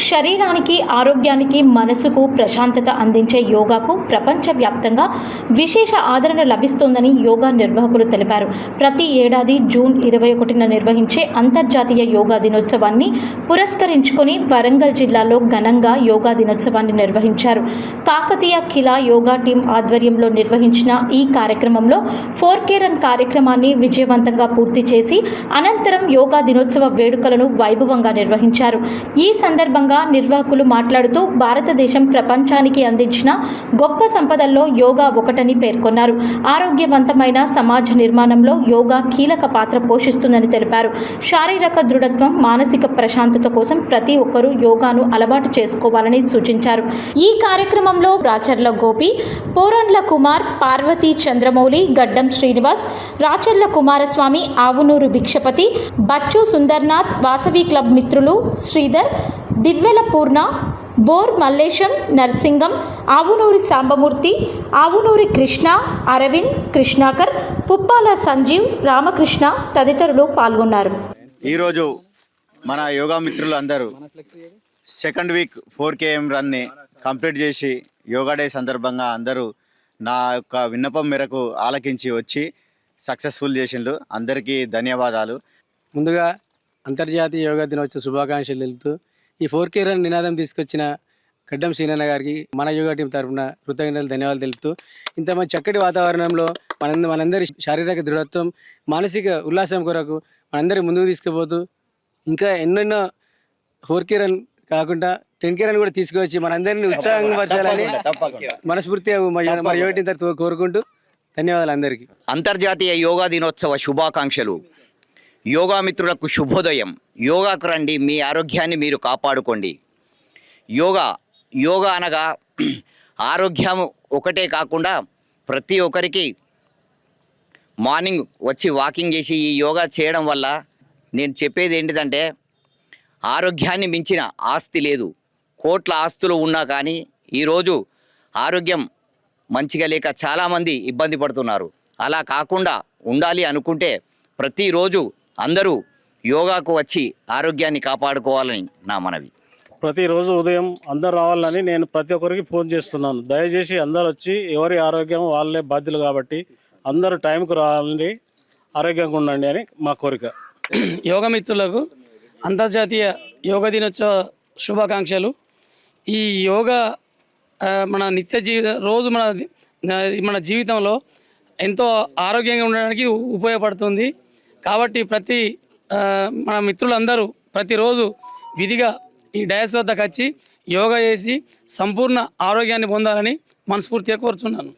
శరీరానికి, ఆరోగ్యానికి, మనసుకు ప్రశాంతత అందించే యోగాకు ప్రపంచవ్యాప్తంగా విశేష ఆదరణ లభిస్తోందని యోగా నిర్వాహకులు తెలిపారు. ప్రతి ఏడాది జూన్ 21న నిర్వహించే అంతర్జాతీయ యోగా దినోత్సవాన్ని పురస్కరించుకొని వరంగల్ జిల్లాలో ఘనంగా యోగా దినోత్సవాన్ని నిర్వహించారు. కాకతీయ ఖిలా యోగా టీం ఆధ్వర్యంలో నిర్వహించిన ఈ కార్యక్రమంలో 4K రన్ కార్యక్రమాన్ని విజయవంతంగా పూర్తి చేసి అనంతరం యోగా దినోత్సవ వేడుకలను వైభవంగా నిర్వహించారు. ఈ సందర్భంగా నిర్వాహకులు మాట్లాడుతూ భారతదేశం ప్రపంచానికి అందించిన గొప్ప సంపదల్లో యోగా ఒకటని పేర్కొన్నారు. ఆరోగ్యవంతమైన సమాజ నిర్మాణంలో యోగా కీలక పాత్ర పోషిస్తుందని తెలిపారు. శారీరక దృఢత్వం, మానసిక ప్రశాంతత కోసం ప్రతి ఒక్కరూ యోగాను అలవాటు చేసుకోవాలని సూచించారు. ఈ కార్యక్రమంలో రాచర్ల గోపి, పోరండ్ల కుమార్, పార్వతీ చంద్రమౌళి, గడ్డం శ్రీనివాస్, రాచర్ల కుమారస్వామి, ఆవునూరు భిక్షపతి, బచ్చు సుందర్నాథ్, వాసవి క్లబ్ మిత్రులు శ్రీధర్, దివ్వెల పూర్ణ, బోర్ మల్లేశం, నర్సింగం, ఆవునూరి సాంబమూర్తి, ఆవునూరి కృష్ణ, అరవింద్, కృష్ణాకర్, పుప్పాల సంజీవ్, రామకృష్ణ తదితరులు పాల్గొన్నారు. ఈరోజు మన యోగా మిత్రులు అందరూ సెకండ్ వీక్ 4KM రన్ని కంప్లీట్ చేసి యోగా డే సందర్భంగా అందరూ నా యొక్క విన్నపం మేరకు ఆలకించి వచ్చి సక్సెస్ఫుల్ చేసిండ్రు. అందరికీ ధన్యవాదాలు. ముందుగా అంతర్జాతీయ యోగా దినోత్సవ శుభాకాంక్షలు తెలుపుతూ ఈ 4K రన్ నినాదం తీసుకొచ్చిన గడ్డం శ్రీనన్న గారికి మన యోగా టీం తరఫున కృతజ్ఞతలు, ధన్యవాదాలు తెలుపుతూ ఇంత మంచి చక్కటి వాతావరణంలో మనందరి శారీరక దృఢత్వం, మానసిక ఉల్లాసం కొరకు మనందరి ముందుకు తీసుకుపోతూ ఇంకా ఎన్నెన్నో 4K రన్ కాకుండా 10K రన్ కూడా తీసుకువచ్చి మనందరినీ ఉత్సాహంగా పరచాలని మనస్ఫూర్తిగా మన యోగా టీం తరఫున కోరుకుంటూ ధన్యవాదాలు అందరికీ. అంతర్జాతీయ యోగా దినోత్సవ శుభాకాంక్షలు. యోగా మిత్రులకు శుభోదయం. యోగాకు రండి, మీ ఆరోగ్యాన్ని మీరు కాపాడుకోండి. యోగా అనగా ఆరోగ్యం ఒకటే కాకుండా ప్రతి ఒక్కరికి మార్నింగ్ వచ్చి వాకింగ్ చేసి ఈ యోగా చేయడం వల్ల నేను చెప్పేది ఏంటిదంటే ఆరోగ్యాన్ని మించిన ఆస్తి లేదు. కోట్ల ఆస్తులు ఉన్నా కానీ ఈరోజు ఆరోగ్యం మంచిగా లేక చాలామంది ఇబ్బంది పడుతున్నారు. అలా కాకుండా ఉండాలి అనుకుంటే ప్రతిరోజు అందరూ యోగాకు వచ్చి ఆరోగ్యాన్ని కాపాడుకోవాలని నా మనవి. ప్రతిరోజు ఉదయం అందరు రావాలని నేను ప్రతి ఒక్కరికి ఫోన్ చేస్తున్నాను. దయచేసి అందరు వచ్చి ఎవరి ఆరోగ్యం వాళ్ళే బాధ్యులు కాబట్టి అందరూ టైంకు రావాలని, ఆరోగ్యంగా ఉండండి అని మా కోరిక. యోగా మిత్రులకు అంతర్జాతీయ యోగా దినోత్సవ శుభాకాంక్షలు. ఈ యోగా మన నిత్య రోజు మన జీవితంలో ఎంతో ఆరోగ్యంగా ఉండడానికి ఉపయోగపడుతుంది. కాబట్టి మన మిత్రులందరూ ప్రతిరోజు విధిగా ఈ డయాస్ వద్దకు వచ్చి యోగా చేసి సంపూర్ణ ఆరోగ్యాన్ని పొందాలని మనస్ఫూర్తిగా కోరుతున్నాను.